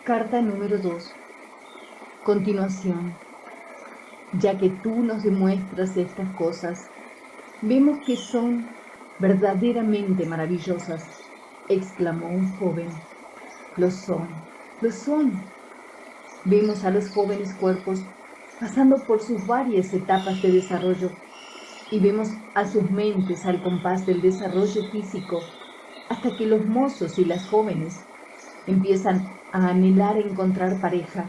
Carta número 2. Continuación. Ya que tú nos demuestras estas cosas, vemos que son verdaderamente maravillosas, exclamó un joven. Lo son, lo son. Vemos a los jóvenes cuerpos pasando por sus varias etapas de desarrollo y vemos a sus mentes al compás del desarrollo físico hasta que los mozos y las jóvenes empiezan a anhelar encontrar pareja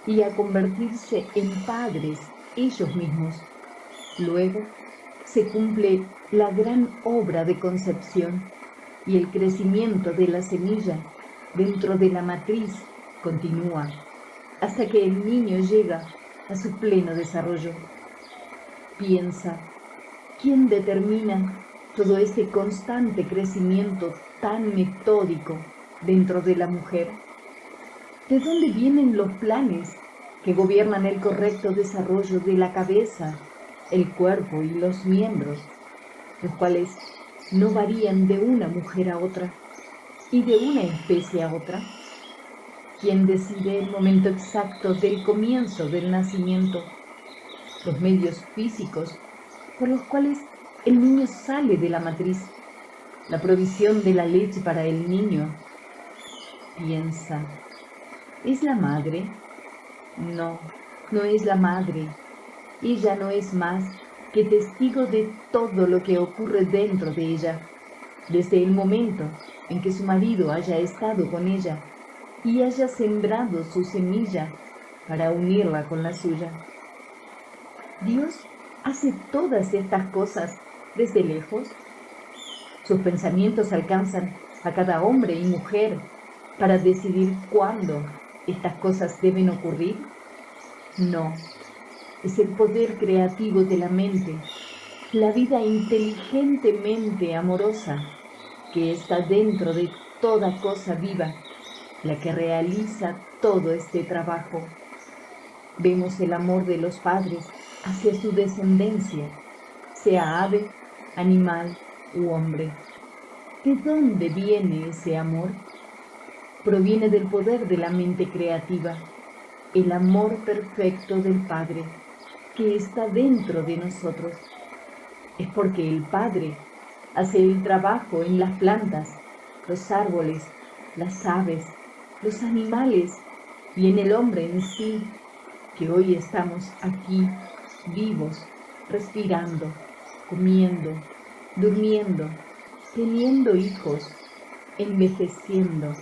y a convertirse en padres ellos mismos. Luego se cumple la gran obra de concepción y el crecimiento de la semilla dentro de la matriz continúa hasta que el niño llega a su pleno desarrollo. Piensa, ¿quién determina todo este constante crecimiento tan metódico dentro de la mujer? ¿De dónde vienen los planes que gobiernan el correcto desarrollo de la cabeza, el cuerpo y los miembros, los cuales no varían de una mujer a otra y de una especie a otra? ¿Quién decide el momento exacto del comienzo del nacimiento? Los medios físicos por los cuales el niño sale de la matriz, la provisión de la leche para el niño. Piensa, ¿es la madre? No, no es la madre. Ella no es más que testigo de todo lo que ocurre dentro de ella, desde el momento en que su marido haya estado con ella y haya sembrado su semilla para unirla con la suya. Dios hace todas estas cosas desde lejos. Sus pensamientos alcanzan a cada hombre y mujer para decidir cuándo estas cosas deben ocurrir. No, es el poder creativo de la mente, la vida inteligentemente amorosa que está dentro de toda cosa viva, la que realiza todo este trabajo. Vemos el amor de los padres hacia su descendencia, sea ave, animal u hombre. ¿De dónde viene ese amor? Proviene del poder de la mente creativa, el amor perfecto del Padre que está dentro de nosotros. Es porque el Padre hace el trabajo en las plantas, los árboles, las aves, los animales y en el hombre en sí, que hoy estamos aquí, vivos, respirando, comiendo, durmiendo, teniendo hijos, envejeciendo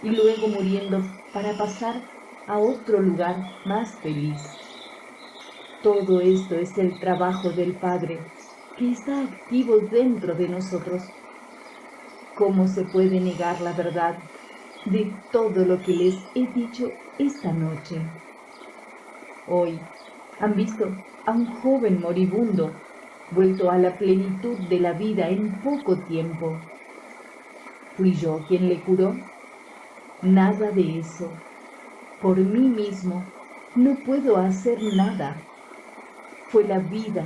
y luego muriendo para pasar a otro lugar más feliz. Todo esto es el trabajo del Padre que está activo dentro de nosotros. ¿Cómo se puede negar la verdad de todo lo que les he dicho esta noche? Hoy han visto a un joven moribundo vuelto a la plenitud de la vida en poco tiempo. ¿Fui yo quien le curó? Nada de eso. Por mí mismo no puedo hacer nada. Fue la vida,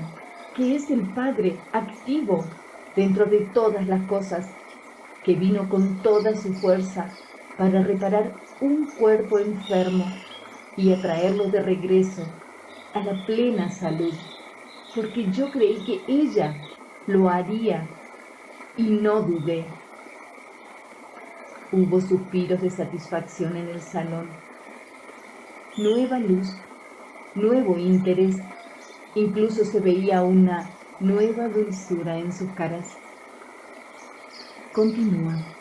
que es el Padre activo dentro de todas las cosas, que vino con toda su fuerza para reparar un cuerpo enfermo y atraerlo de regreso a la plena salud, porque yo creí que ella lo haría y no dudé. Hubo suspiros de satisfacción en el salón. Nueva luz, nuevo interés, incluso se veía una nueva dulzura en sus caras. Continúa.